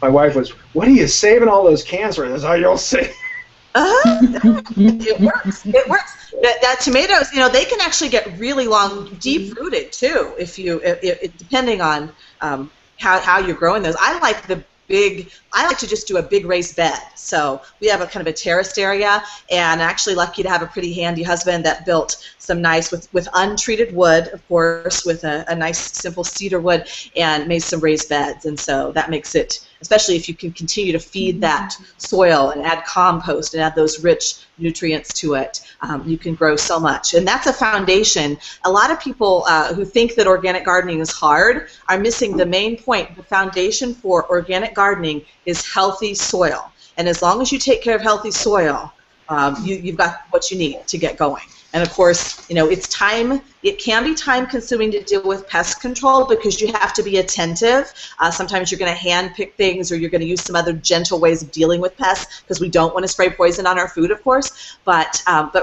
My wife was, "What are you saving all those cans for?" That's how you'll see. It works. It works. That tomatoes, you know, they can actually get really long, deep-rooted too, depending on how you're growing those. I like to just do a big raised bed. So we have a kind of a terraced area, and actually lucky to have a pretty handy husband that built some nice, with untreated wood, of course, with a nice simple cedar wood, and made some raised beds. And so that makes it, especially if you can continue to feed that soil and add compost and add those rich nutrients to it, you can grow so much. And that's a foundation. A lot of people who think that organic gardening is hard are missing the main point. The foundation for organic gardening is healthy soil. And as long as you take care of healthy soil, you've got what you need to get going. And of course, you know, it can be time consuming to deal with pest control because you have to be attentive. Sometimes you're going to hand pick things, or you're going to use some other gentle ways of dealing with pests because we don't want to spray poison on our food, of course. But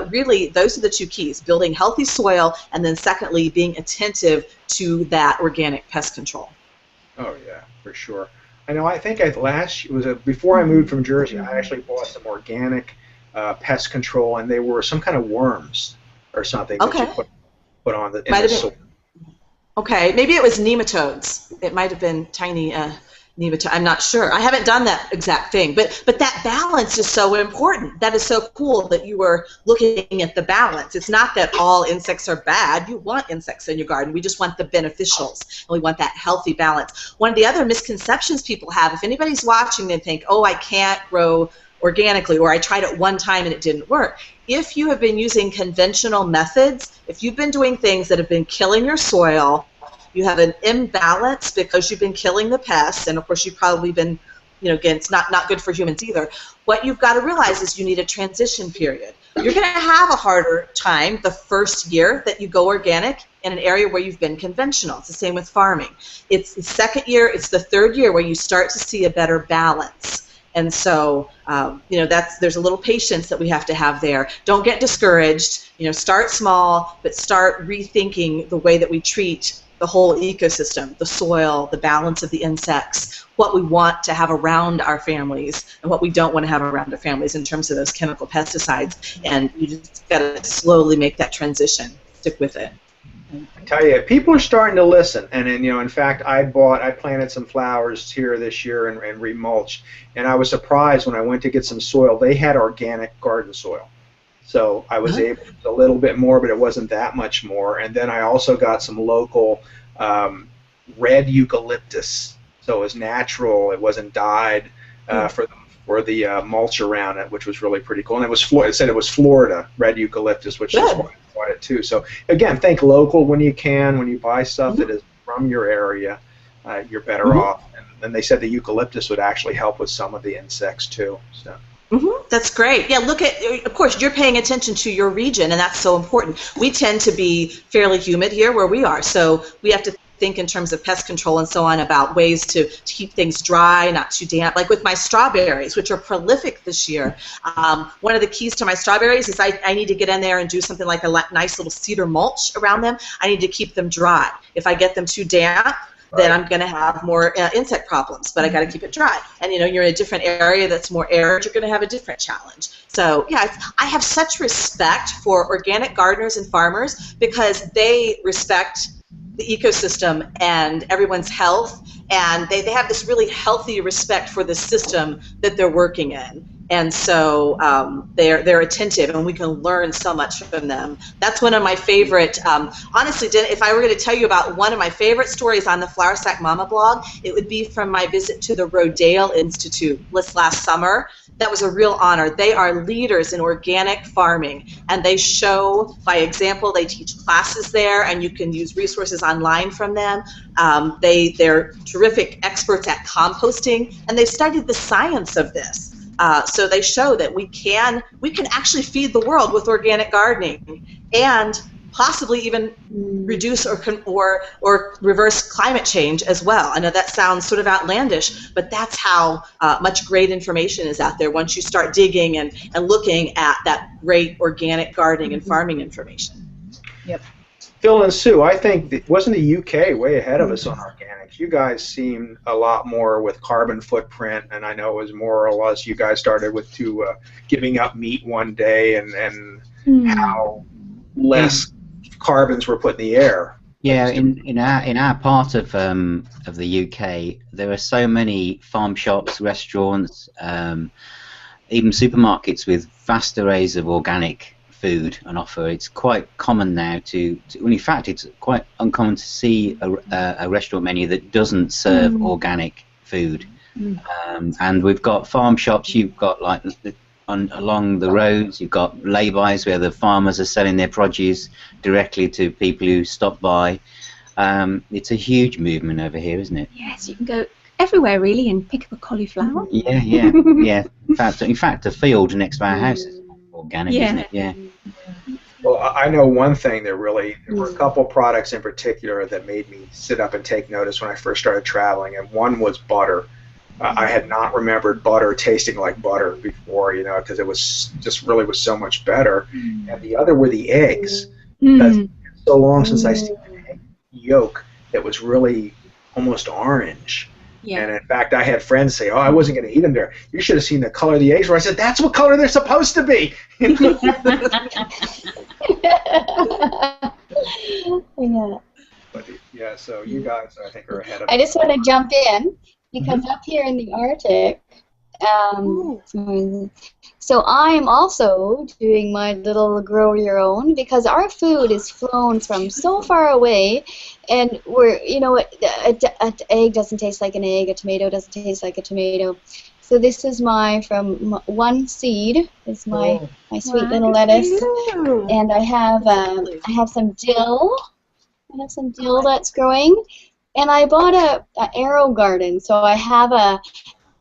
really, those are the two keys: building healthy soil, and then secondly, being attentive to that organic pest control. Oh yeah, for sure. I know. I think before I moved from Jersey, I actually bought some organic pest control, and they were some kind of worms or something that you put on in the soil. Okay, maybe it was nematodes. It might have been tiny nematode. I'm not sure. I haven't done that exact thing, but that balance is so important. That is so cool that you were looking at the balance. It's not that all insects are bad. You want insects in your garden. We just want the beneficials, and we want that healthy balance. One of the other misconceptions people have, if anybody's watching, they think, oh, I can't grow organically, or I tried it one time and it didn't work. If you have been using conventional methods, if you've been doing things that have been killing your soil, you have an imbalance because you've been killing the pests, and of course you've probably been, you know, again, it's not good for humans either. What you've got to realize is you need a transition period. You're going to have a harder time the first year that you go organic in an area where you've been conventional. It's the same with farming. It's the second year, it's the third year where you start to see a better balance. And so, there's a little patience that we have to have there. Don't get discouraged. Start small, but start rethinking the way that we treat the whole ecosystem, the soil, the balance of the insects, what we want to have around our families and what we don't want to have around our families in terms of those chemical pesticides. And you just got to slowly make that transition. Stick with it. I tell you, people are starting to listen, and then, in fact, I planted some flowers here this year and remulched, and I was surprised when I went to get some soil. They had organic garden soil, so I was able to a little bit more, but it wasn't that much more. And then I also got some local red eucalyptus, so it was natural. It wasn't dyed for the mulch around it, which was really pretty cool. And it said it was Florida red eucalyptus, which is why I bought it too. So again, think local when you can. When you buy stuff that is from your area, you're better off. And then they said the eucalyptus would actually help with some of the insects too. So. That's great. Yeah, of course, you're paying attention to your region, and that's so important. We tend to be fairly humid here where we are, so we have to think in terms of pest control and so on about ways to keep things dry, not too damp. Like with my strawberries, which are prolific this year, one of the keys to my strawberries is I need to get in there and do something like a nice little cedar mulch around them. I need to keep them dry. If I get them too damp, then I'm going to have more insect problems, but I got to keep it dry. And you're in a different area that's more arid, you're going to have a different challenge. So yeah, I have such respect for organic gardeners and farmers because they respect the ecosystem and everyone's health, and they have this really healthy respect for the system that they're working in. And so they're attentive, and we can learn so much from them. That's one of my favorite, honestly, if I were going to tell you about one of my favorite stories on the Flower Sack Mama blog, it would be from my visit to the Rodale Institute last summer. That was a real honor. They are leaders in organic farming, and they show by example. They teach classes there, and you can use resources online from them. They're terrific experts at composting, and they've studied the science of this. So they show that we can actually feed the world with organic gardening and possibly even reduce or reverse climate change as well. I know that sounds sort of outlandish, but that's how much great information is out there once you start digging and looking at that great organic gardening and farming information. Yep. Phil and Sue, I think, wasn't the UK way ahead of us on organics? You guys seemed a lot more with carbon footprint, and I know it was more or less you guys started with giving up meat one day and how less carbons were put in the air. Yeah, in our part of the UK, there are so many farm shops, restaurants, even supermarkets with vast arrays of organic food on offer. It's quite common now in fact, it's quite uncommon to see a restaurant menu that doesn't serve organic food. And we've got farm shops. You've got like along the roads, you've got lay-bys where the farmers are selling their produce directly to people who stop by. It's a huge movement over here, isn't it? Yes, you can go everywhere really and pick up a cauliflower. Yeah. In fact, the field next to our house is organic, isn't it? Yeah. Well, I know one thing there were a couple products in particular that made me sit up and take notice when I first started traveling, and one was butter. I had not remembered butter tasting like butter before, because it was just really was so much better. And the other were the eggs. It's so long since I seen an egg yolk that was really almost orange. Yeah. And in fact, I had friends say, "Oh, I wasn't going to eat them there. You should have seen the color of the eggs." Where I said, "That's what color they're supposed to be." Yeah. So you guys, I think, are ahead of. I just want to jump in because up here in the Arctic, so I'm also doing my little grow your own because our food is flown from so far away, and an egg doesn't taste like an egg, a tomato doesn't taste like a tomato. So this is from one seed. It's my sweet little lettuce, and I have some dill. I have some dill that's growing, and I bought a arrow garden, so I have a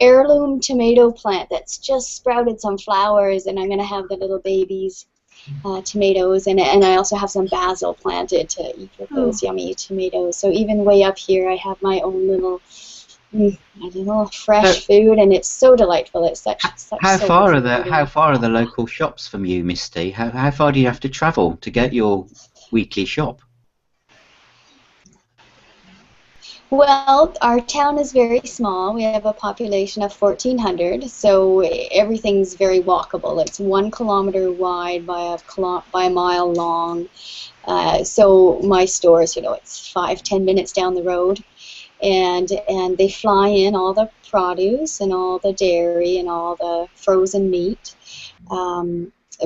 heirloom tomato plant that's just sprouted some flowers, and I'm going to have the little babies tomatoes, and I also have some basil planted to eat with those yummy tomatoes. So even way up here I have my own little I don't know, fresh food, and it's so delightful. It's such how so far are much the how far are the local shops from you, Misty? How far do you have to travel to get your weekly shop? Well, our town is very small. We have a population of 1,400, so everything's very walkable. It's 1 kilometer wide by a mile long. So my stores, it's 5-10 minutes down the road, and they fly in all the produce and all the dairy and all the frozen meat.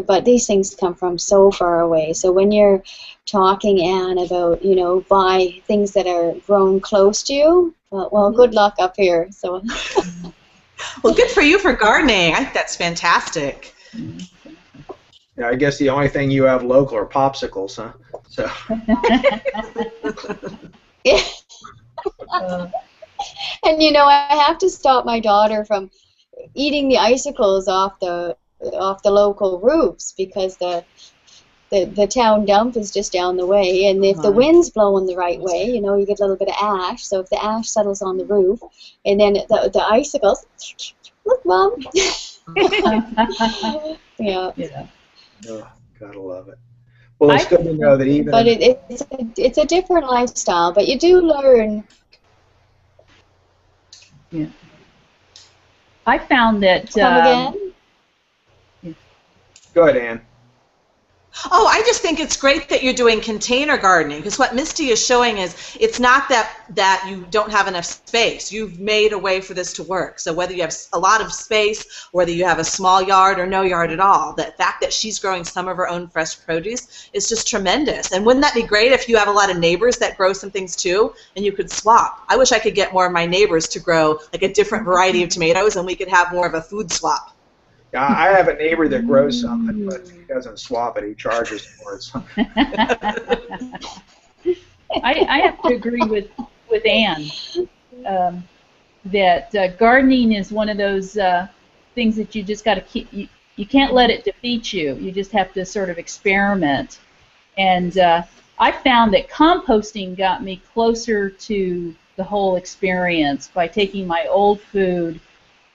But these things come from so far away. So when you're talking, Anne, about, buy things that are grown close to you, well, good luck up here. So. Well, good for you for gardening. I think that's fantastic. Yeah, I guess the only thing you have local are popsicles, huh? So. And I have to stop my daughter from eating the icicles off the local roofs, because the town dump is just down the way, and if the wind's blowing the right way, you get a little bit of ash. So if the ash settles on the roof, and then the icicles, look, Mom. Yeah. Oh, gotta love it. Well, it's good to know that even. But it's a different lifestyle, but you do learn. Yeah. I found that. Come again? Go ahead, Anne. Oh, I just think it's great that you're doing container gardening, because what Misty is showing is it's not that you don't have enough space. You've made a way for this to work. So whether you have a lot of space, whether you have a small yard or no yard at all, the fact that she's growing some of her own fresh produce is just tremendous. And wouldn't that be great if you have a lot of neighbors that grow some things too, and you could swap? I wish I could get more of my neighbors to grow like a different variety of tomatoes, and we could have more of a food swap. Yeah, I have a neighbor that grows something, but he doesn't swap it. He charges for it. So. I have to agree with Anne that gardening is one of those things that you just got to keep. You can't let it defeat you. You just have to sort of experiment. And I found that composting got me closer to the whole experience by taking my old food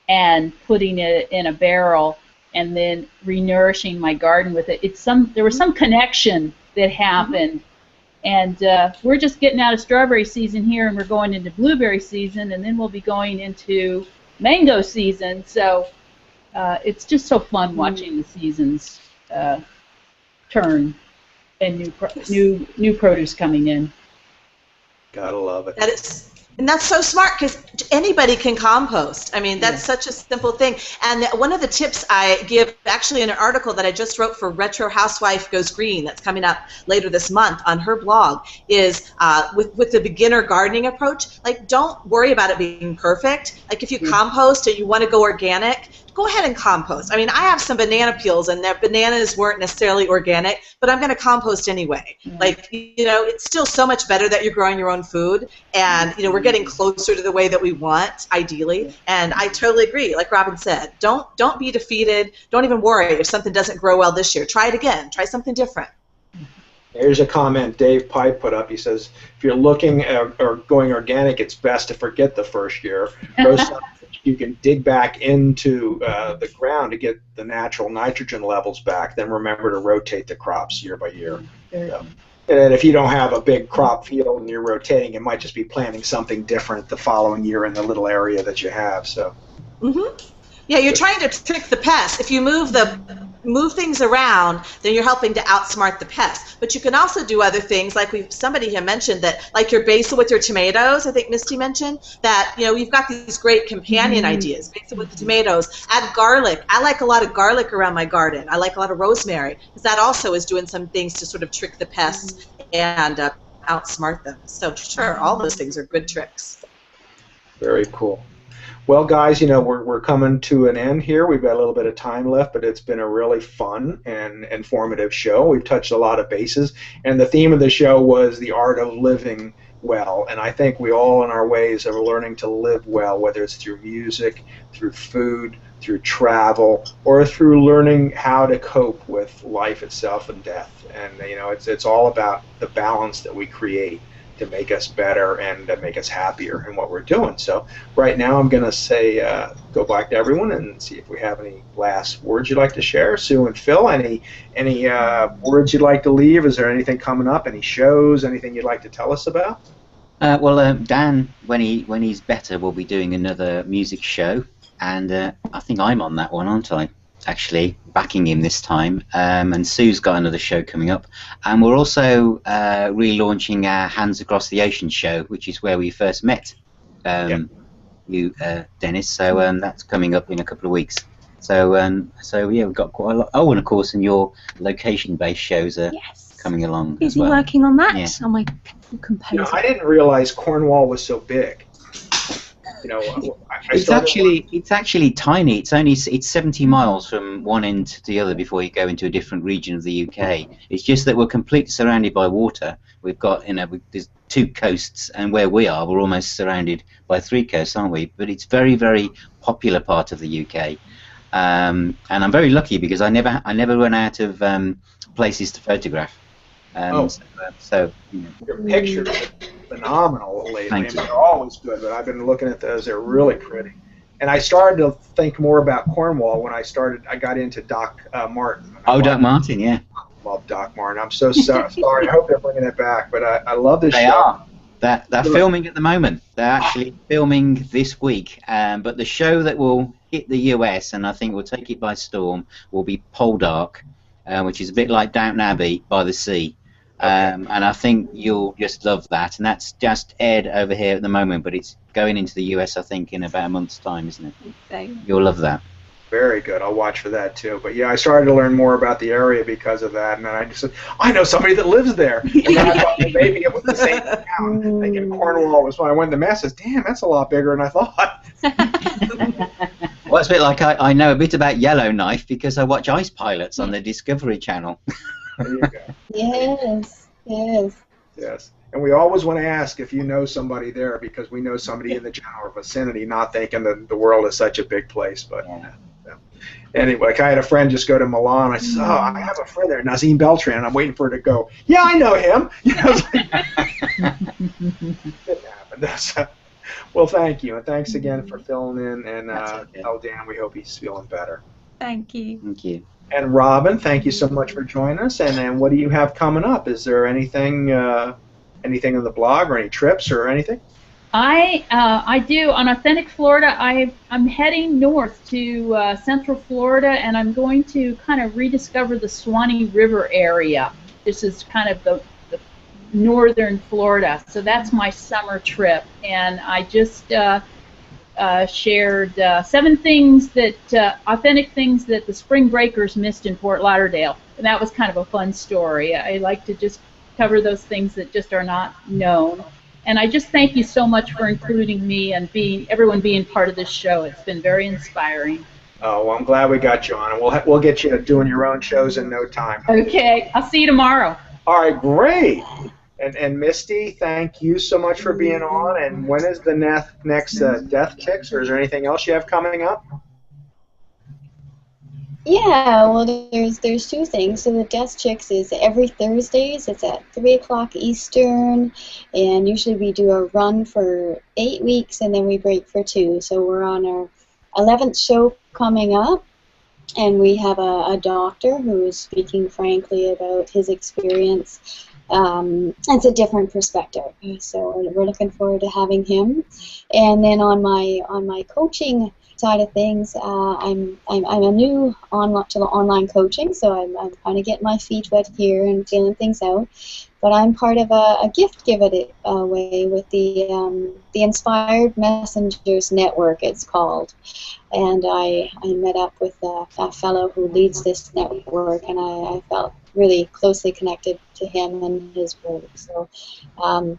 and putting it in a barrel and then renourishing my garden with it. There was some connection that happened, and we're just getting out of strawberry season here, and we're going into blueberry season, and then we'll be going into mango season. So it's just so fun watching the seasons turn and new produce coming in. Gotta love it. And that's so smart, because anybody can compost. I mean, that's such a simple thing. And one of the tips I give, actually in an article that I just wrote for Retro Housewife Goes Green, that's coming up later this month on her blog, is with the beginner gardening approach, like, don't worry about it being perfect. Like, if you compost and you want to go organic, go ahead and compost. I mean, I have some banana peels, and their bananas weren't necessarily organic, but I'm going to compost anyway. Like, it's still so much better that you're growing your own food, and, we're getting closer to the way that we want, ideally. And I totally agree. Like Robin said, don't be defeated. Don't even worry if something doesn't grow well this year. Try it again. Try something different. Here's a comment Dave Pipe put up. He says, if you're looking or going organic, it's best to forget the first year. Grow something you can dig back into the ground to get the natural nitrogen levels back. Then remember to rotate the crops year by year. And if you don't have a big crop field and you're rotating, it might just be planting something different the following year in the little area that you have. So. Yeah, you're trying to trick the pests. If you move things around, then you're helping to outsmart the pests. But you can also do other things, like somebody had mentioned that, like your basil with your tomatoes. I think Misty mentioned that. You've got these great companion ideas. Basil with the tomatoes. Add garlic. I like a lot of garlic around my garden. I like a lot of rosemary, because that also is doing some things to sort of trick the pests and outsmart them. So sure, all those things are good tricks. Very cool. Well, guys, we're coming to an end here. We've got a little bit of time left, but it's been a really fun and informative show. We've touched a lot of bases, and the theme of the show was the art of living well. And I think we all, in our ways, are learning to live well, whether it's through music, through food, through travel, or through learning how to cope with life itself and death. And it's all about the balance that we create. make us better and make us happier in what we're doing. So right now I'm going to say go back to everyone and see if we have any last words you'd like to share. Sue and Phil, any words you'd like to leave? Is there anything coming up? Any shows? Anything you'd like to tell us about? Well, Dan, when he's better, will be doing another music show, and I think I'm on that one, aren't I? Actually, backing him this time. And Sue's got another show coming up, and we're also relaunching our Hands Across the Ocean show, which is where we first met you, Dennis. So that's coming up in a couple of weeks. So yeah, we've got quite a lot. Oh, and of course, and your location-based shows are coming along. Busy as well. working on that. Yeah. On my composer. I didn't realize Cornwall was so big. It's actually tiny. It's 70 miles from one end to the other before you go into a different region of the UK. It's just that we're completely surrounded by water. We've got there's 2 coasts, and where we are, we're almost surrounded by 3 coasts, aren't we? But it's very, very popular part of the UK, and I'm very lucky because I never run out of places to photograph. So your pictures are phenomenal lately. Thank you. They're always good, but I've been looking at those. They're really pretty. And I started to think more about Cornwall when I got into Doc Martin. Doc Martin, yeah. I love Doc Martin. I'm so sorry. I hope they're bringing it back, but I love this show. They are. They're filming at the moment. They're actually filming this week. But the show that will hit the US, and I think will take it by storm, will be Poldark, which is a bit like Downton Abbey by the sea. And I think you'll just love that. And that's just aired over here at the moment, but it's going into the US, I think, in about a month's time, isn't it? You'll love that. Very good. I'll watch for that too. But yeah, I started to learn more about the area because of that, and then I just said, I know somebody that lives there. And then I thought maybe it was the same town. Thinking Cornwall was when I went to Mass. I said, damn, that's a lot bigger than I thought. Well, it's a bit like I know a bit about Yellowknife because I watch Ice Pilots on the Discovery Channel. There you go. Yes. And we always want to ask if you know somebody there because we know somebody in the general vicinity, not thinking that the world is such a big place. But anyway, I had a friend just go to Milan. I said, I have a friend there, Nazim Beltran. I'm waiting for her to go, yeah, I know him. It happened. Well, thank you. And thanks again for filling in. And tell Dan we hope he's feeling better. Thank you. Thank you. And Robin, thank you so much for joining us. And what do you have coming up? Is there anything in the blog or any trips or anything? I do. On Authentic Florida, I'm heading north to Central Florida, and I'm going to kind of rediscover the Swanee River area. This is kind of the northern Florida. So that's my summer trip. And I just shared 7 things authentic things that the spring breakers missed in Fort Lauderdale. And that was kind of a fun story. I like to just cover those things that just are not known. And I just thank you so much for including me and everyone being part of this show. It's been very inspiring. Oh, well, I'm glad we got you on, and we'll get you doing your own shows in no time. Okay, I'll see you tomorrow. All right, great. And Misty, thank you so much for being on. And when is the next Death Chicks, or is there anything else you have coming up? Yeah, well, there's 2 things. So the Death Chicks is every Thursdays. It's at 3 o'clock Eastern, and usually we do a run for 8 weeks, and then we break for 2. So we're on our 11th show coming up, and we have a doctor who is speaking frankly about his experience. It's a different perspective, so we're looking forward to having him. And then on my coaching side of things, I'm a new to the online coaching, so I'm kind of getting my feet wet here and feeling things out. But I'm part of a gift giveaway with the Inspired Messengers Network, it's called. And I met up with a fellow who leads this network, and I felt really closely connected to him and his work. So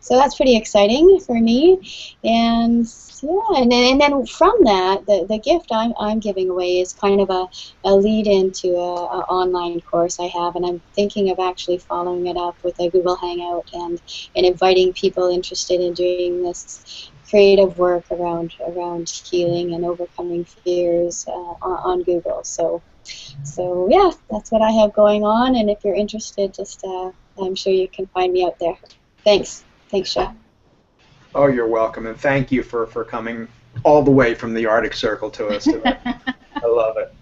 that's pretty exciting for me. And yeah, and then from that, the gift I'm giving away is kind of a lead into a online course I have, and I'm thinking of actually following it up with a Google Hangout and inviting people interested in doing this creative work around healing and overcoming fears on Google. So yeah, that's what I have going on, and if you're interested, just I'm sure you can find me out there. Thanks. Thanks, Chef. Oh, you're welcome, and thank you for coming all the way from the Arctic Circle to us today. I love it.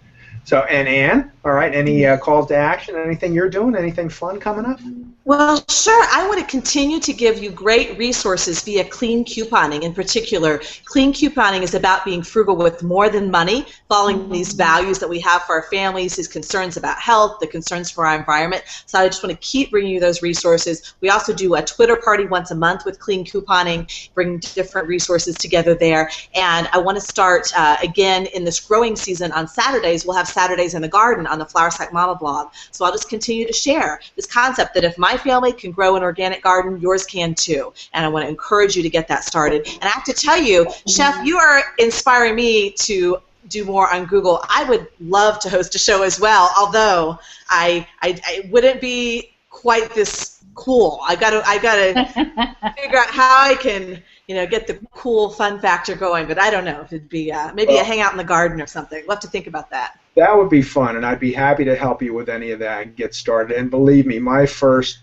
So, and Anne, all right, any calls to action, anything you're doing, anything fun coming up? Well, sure. I want to continue to give you great resources via clean couponing. In particular, clean couponing is about being frugal with more than money, following these values that we have for our families, these concerns about health, the concerns for our environment. So I just want to keep bringing you those resources. We also do a Twitter party once a month with clean couponing, bring different resources together there. And I want to start again in this growing season on Saturdays. We'll have Saturdays in the Garden on the Flower Sack Mama blog. So I'll just continue to share this concept that if my family can grow an organic garden, yours can too. And I want to encourage you to get that started. And I have to tell you, Chef, you are inspiring me to do more on Google. I would love to host a show as well, although I wouldn't be quite this cool. I got to figure out how I can, get the cool fun factor going. But I don't know if it'd be maybe a hangout in the garden or something. We'll have to think about that. That would be fun, and I'd be happy to help you with any of that and get started. And believe me, my first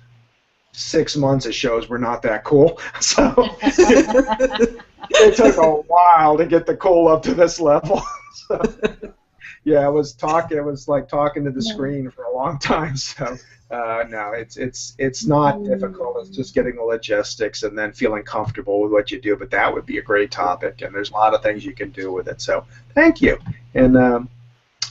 6 months of shows were not that cool, so it took a while to get the cool up to this level. So, yeah, it was like talking to the screen for a long time. So no, it's not difficult. It's just getting the logistics and then feeling comfortable with what you do. But that would be a great topic, and there's a lot of things you can do with it. So thank you, and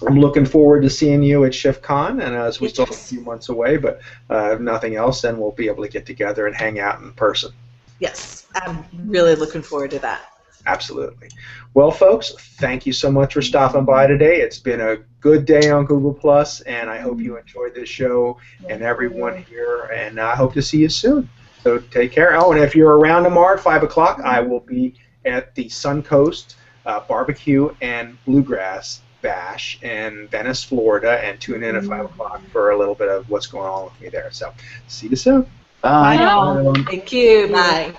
I'm looking forward to seeing you at SchiffCon, and as we still have a few months away, but if nothing else, then we'll be able to get together and hang out in person. Yes, I'm really looking forward to that. Absolutely. Well, folks, thank you so much for stopping by today. It's been a good day on Google+, and I hope you enjoyed this show and everyone here, and I hope to see you soon. So take care. Oh, and if you're around tomorrow at 5 o'clock, I will be at the Suncoast Barbecue and Bluegrass Bash in Venice, Florida, and tune in at 5 o'clock for a little bit of what's going on with me there. So see you soon. Bye. Bye. Thank you. Bye.